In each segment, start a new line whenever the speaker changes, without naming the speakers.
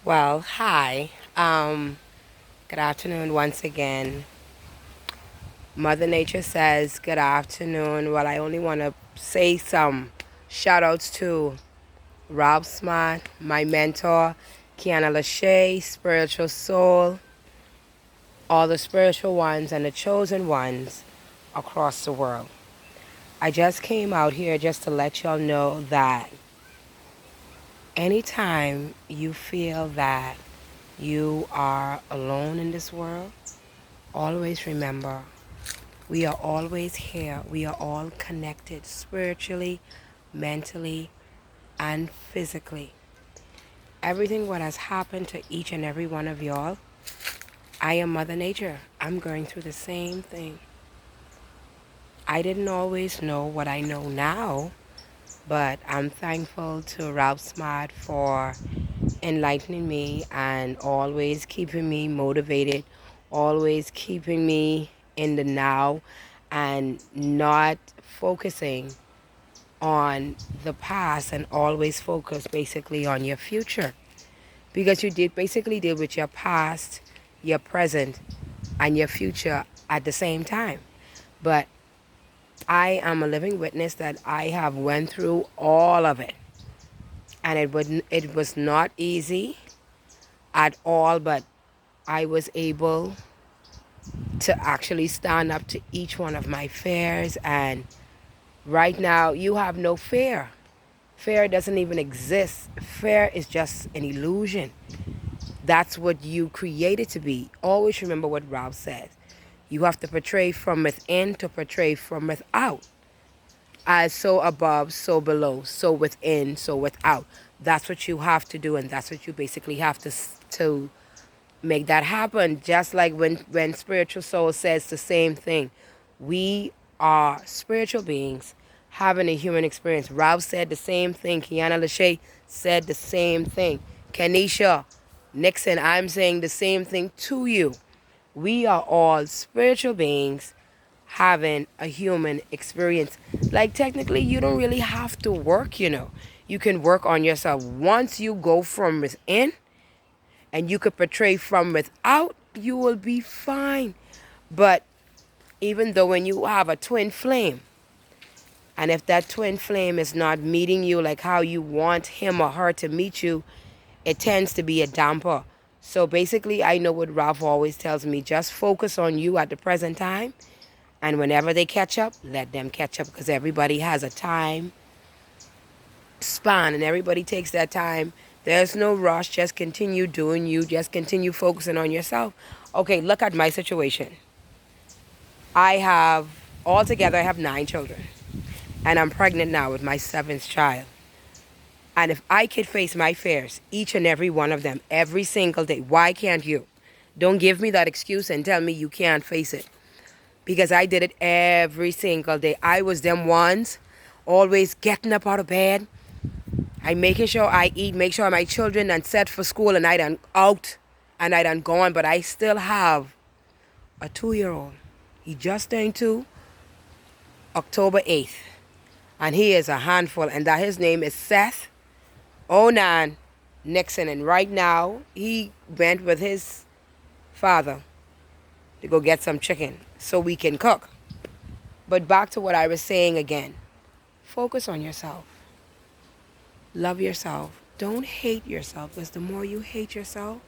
Well, hi. Good afternoon once again. Mother Nature says good afternoon. Well, I only want to say some shout outs to Rob Smart, my mentor, Kiana Lachey, Spiritual Soul, all the spiritual ones and the chosen ones across the world. I just came out here just to let y'all know that anytime you feel that you are alone in this world, always remember we are always here. We are all connected spiritually, mentally, and physically. Everything what has happened to each and every one of y'all, I am Mother Nature. I'm going through the same thing. I didn't always know what I know now, but I'm thankful to Ralph Smart for enlightening me and always keeping me motivated, always keeping me in the now and not focusing on the past and always focus basically on your future. Because you did basically deal with your past, your present, and your future at the same time. But I am a living witness that I have went through all of it. And it was not easy at all, but I was able to actually stand up to each one of my fears. And right now, you have no fear. Fear doesn't even exist. Fear is just an illusion. That's what you created to be. Always remember what Rob says. You have to portray from within to portray from without. As so above, so below, so within, so without. That's what you have to do, and that's what you basically have to make that happen. Just like when spiritual soul says the same thing. We are spiritual beings having a human experience. Rob said the same thing. Kiana Lachey said the same thing. Kenisha Nixon, I'm saying the same thing to you. We are all spiritual beings having a human experience. Like technically you don't really have to work. You can work on yourself. Once you go from within, and you could portray from without, you will be fine. But even though when you have a twin flame, and if that twin flame is not meeting you like how you want him or her to meet you, it tends to be a damper. So basically, I know what Ralph always tells me, just focus on you at the present time. And whenever they catch up, let them catch up, because everybody has a time span and everybody takes their time. There's no rush. Just continue doing you. Just continue focusing on yourself. Okay, look at my situation. Altogether, I have 9 children. And I'm pregnant now with my 7th child. And if I could face my fears, each and every one of them, every single day, why can't you? Don't give me that excuse and tell me you can't face it. Because I did it every single day. I was them ones always getting up out of bed. I making sure I eat, make sure my children done set for school and I done out and I done gone. But I still have a 2-year-old. He just turned 2, October 8th. And he is a handful. And that his name is Seth Onan Nixon. And right now, he went with his father to go get some chicken so we can cook. But back to what I was saying again. Focus on yourself. Love yourself. Don't hate yourself, because the more you hate yourself,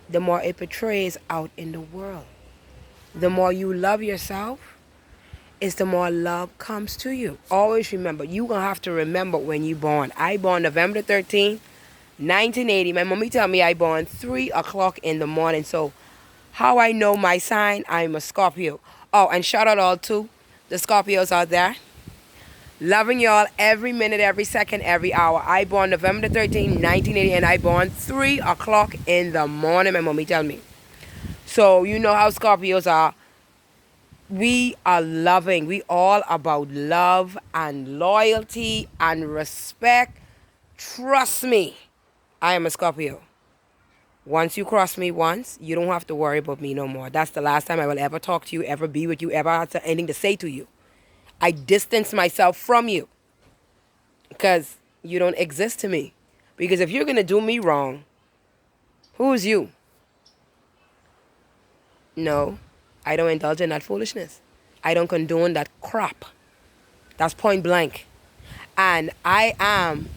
the more it portrays out in the world. The more you love yourself, is the more love comes to you. Always remember, you're going to have to remember when you born. I born November 13th, 1980. My mommy tell me I born 3 o'clock in the morning. So how I know my sign, I'm a Scorpio. Oh, and shout out all to the Scorpios out there. Loving y'all every minute, every second, every hour. I born November 13th, 1980, and I born 3 o'clock in the morning, my mommy tell me. So you know how Scorpios are. We are loving. We all about love and loyalty and respect. Trust me, I am a Scorpio. Once you cross me once, you don't have to worry about me no more. That's the last time I will ever talk to you, ever be with you, ever have anything to say to you. I distance myself from you because you don't exist to me. Because if you're going to do me wrong, Who's you? No, I don't indulge in that foolishness. I don't condone that crap. That's point blank. And I am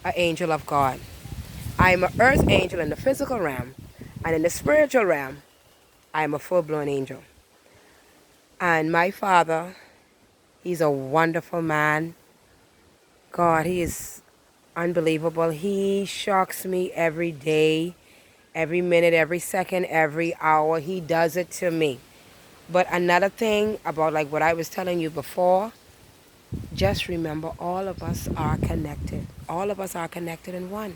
an angel of God. I'm an earth angel in the physical realm. And in the spiritual realm, I'm a full blown angel. And my father, he's a wonderful man. God, he is unbelievable. He shocks me every day, every minute, every second, every hour. He does it to me. But another thing about like what I was telling you before, just remember all of us are connected. All of us are connected in one.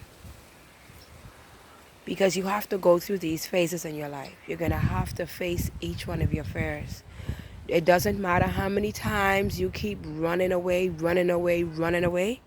Because you have to go through these phases in your life. You're going to have to face each one of your fears. It doesn't matter how many times you keep running away, running away, running away.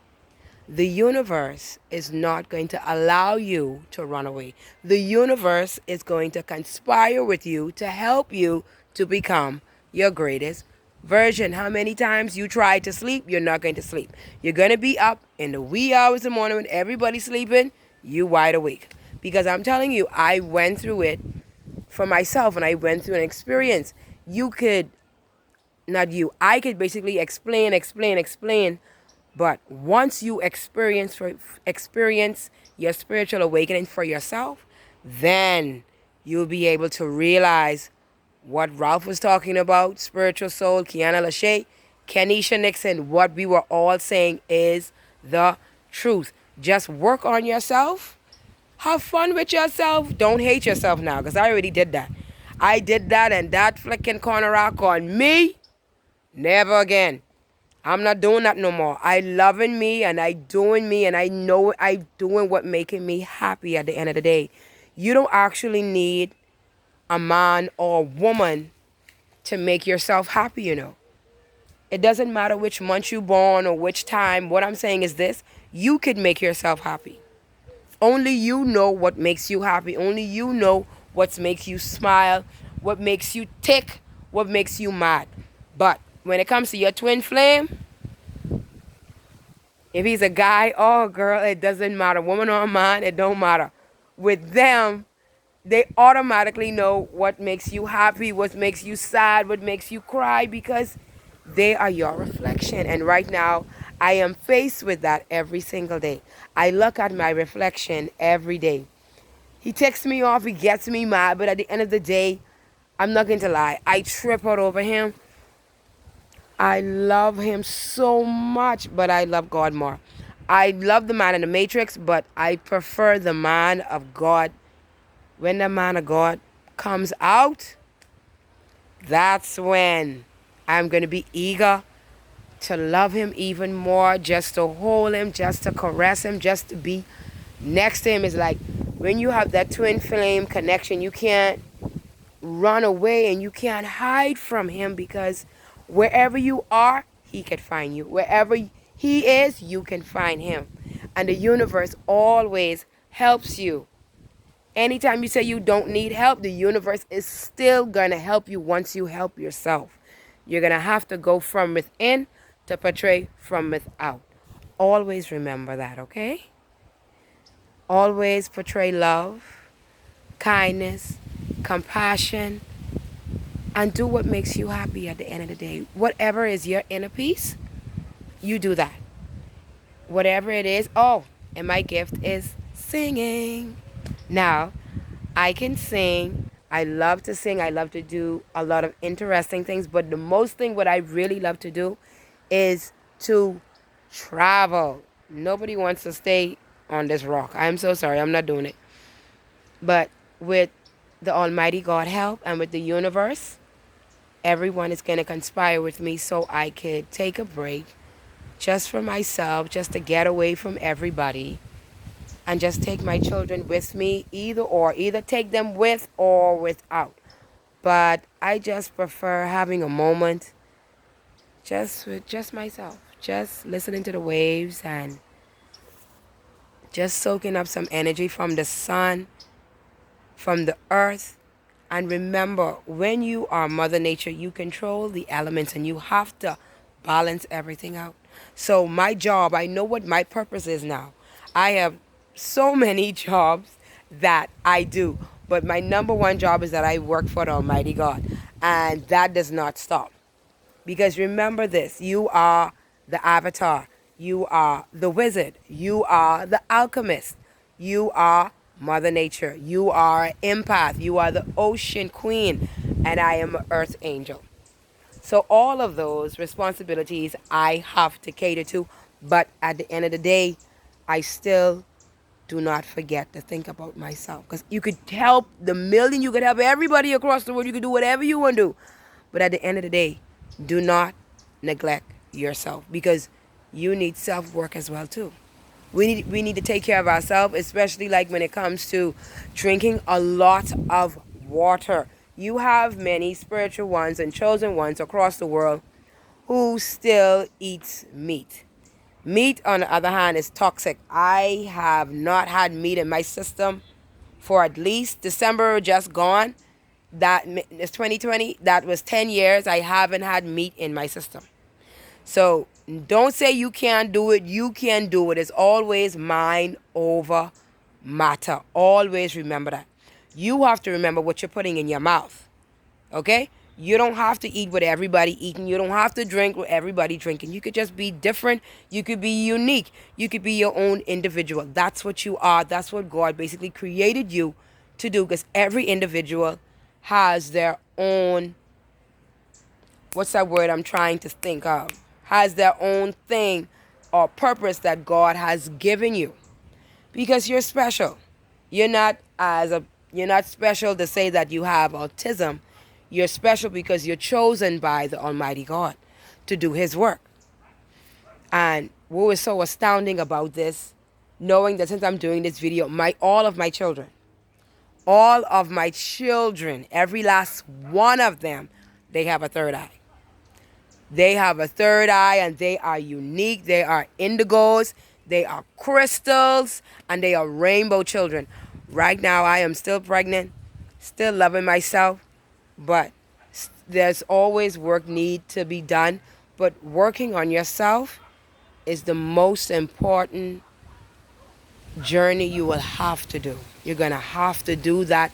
The universe is not going to allow you to run away. The universe is going to conspire with you to help you to become your greatest version. How many times you try to sleep, you're not going to sleep. You're going to be up in the wee hours of the morning when everybody's sleeping, you wide awake. Because I'm telling you, I went through it for myself and I went through an experience. You could, not you, I could basically explain, but once you experience your spiritual awakening for yourself, then you'll be able to realize what Ralph was talking about, spiritual soul, Kiana Lachey, Kenisha Nixon, what we were all saying is the truth. Just work on yourself. Have fun with yourself. Don't hate yourself now, because I already did that. I did that, and that flicking corner rock on me, never again. I'm not doing that no more. I loving me and I doing me and I know I doing what making me happy at the end of the day. You don't actually need a man or a woman to make yourself happy, you know. It doesn't matter which month you born or which time. What I'm saying is this, you could make yourself happy. Only you know what makes you happy. Only you know what makes you smile, what makes you tick, what makes you mad. But when it comes to your twin flame, if he's a guy or a girl, it doesn't matter. Woman or man, it don't matter. With them, they automatically know what makes you happy, what makes you sad, what makes you cry, because they are your reflection. And right now, I am faced with that every single day. I look at my reflection every day. He ticks me off, he gets me mad, but at the end of the day, I'm not going to lie, I trip out over him. I love him so much, but I love God more. I love the man in the Matrix, but I prefer the man of God. When the man of God comes out, that's when I'm going to be eager to love him even more, just to hold him, just to caress him, just to be next to him. Is like when you have that twin flame connection, you can't run away and you can't hide from him, because wherever you are, he can find you. Wherever he is, you can find him. And the universe always helps you. Anytime you say you don't need help, the universe is still going to help you once you help yourself. You're going to have to go from within to portray from without. Always remember that, okay? Always portray love, kindness, compassion, and do what makes you happy at the end of the day. Whatever is your inner peace, you do that. Whatever it is. Oh, and my gift is singing. Now, I can sing. I love to sing. I love to do a lot of interesting things. But the most thing what I really love to do is to travel. Nobody wants to stay on this rock. I'm so sorry. I'm not doing it. But with the Almighty God help and with the universe, everyone is going to conspire with me so I could take a break just for myself, just to get away from everybody, and just take my children with me, either take them with or without. But I just prefer having a moment just with just myself, just listening to the waves and just soaking up some energy from the sun, from the earth. And remember, when you are Mother Nature, you control the elements and you have to balance everything out. So my job, I know what my purpose is now. I have so many jobs that I do. But my number one job is that I work for the Almighty God. And that does not stop. Because remember this, you are the avatar, you are the wizard, you are the alchemist, you are Mother Nature, you are empath, you are the ocean queen, and I am an earth angel. So all of those responsibilities I have to cater to, but at the end of the day, I still do not forget to think about myself. Because you could help the million, you could help everybody across the world, you could do whatever you want to do. But at the end of the day, do not neglect yourself because you need self-work as well too. We need to take care of ourselves, especially like when it comes to drinking a lot of water. You have many spiritual ones and chosen ones across the world who still eats meat. Meat, on the other hand, is toxic. I have not had meat in my system for at least December just gone. That is 2020. That was 10 years. I haven't had meat in my system. So don't say you can't do it. You can do it. It's always mind over matter. Always remember that. You have to remember what you're putting in your mouth. Okay? You don't have to eat what everybody eating. You don't have to drink what everybody drinking. You could just be different. You could be unique. You could be your own individual. That's what you are. That's what God basically created you to do because every individual has their own, what's that word I'm trying to think of? Has their own thing or purpose that God has given you. Because you're special. You're not you're not special to say that you have autism. You're special because you're chosen by the Almighty God to do his work. And what was so astounding about this, knowing that since I'm doing this video, all of my children, every last one of them, they have a third eye. They have a third eye and they are unique. They are indigos, they are crystals, and they are rainbow children. Right now, I am still pregnant, still loving myself, but there's always work need to be done. But working on yourself is the most important journey you will have to do. You're going to have to do that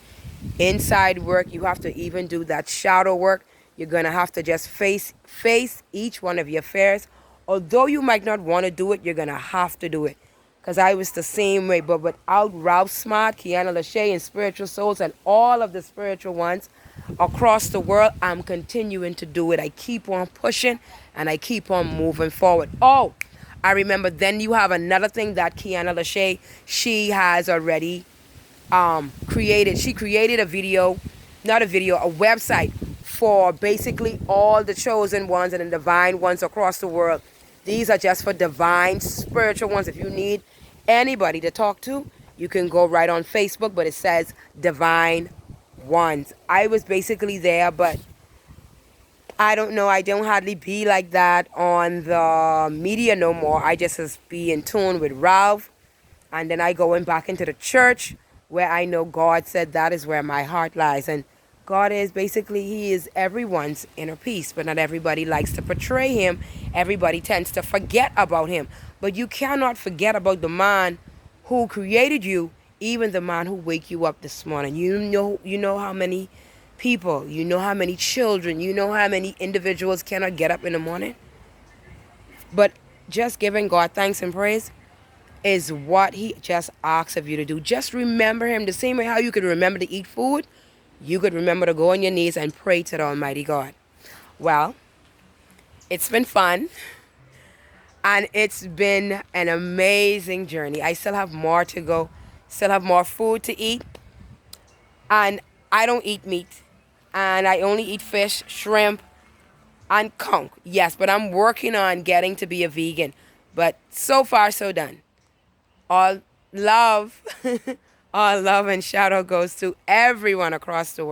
inside work. You have to even do that shadow work. You're going to have to just face each one of your fears. Although you might not want to do it, you're going to have to do it. Because I was the same way. But without Ralph Smart, Kiana Lachey, and Spiritual Souls, and all of the spiritual ones across the world, I'm continuing to do it. I keep on pushing and I keep on moving forward. Oh, I remember then you have another thing that Kiana Lachey, she has already created. She created a video, not a video, a website for basically all the chosen ones and the divine ones across the world. These are just for divine spiritual ones. If you need anybody to talk to, you can go right on Facebook, but it says divine ones. I was basically there, but I don't know. I don't hardly be like that on the media no more. I just be in tune with Ralph. And then I go in back into the church where I know God said that is where my heart lies. And God is basically, he is everyone's inner peace. But not everybody likes to portray him. Everybody tends to forget about him. But you cannot forget about the man who created you, even the man who wake you up this morning. You know how many people, you know how many children, you know how many individuals cannot get up in the morning. But just giving God thanks and praise is what he just asks of you to do. Just remember him the same way how you could remember to eat food. You could remember to go on your knees and pray to the Almighty God. Well, it's been fun. And it's been an amazing journey. I still have more to go. Still have more food to eat. And I don't eat meat. And I only eat fish, shrimp, and conch. Yes, but I'm working on getting to be a vegan. But so far, so done. All love, all love and shout out goes to everyone across the world.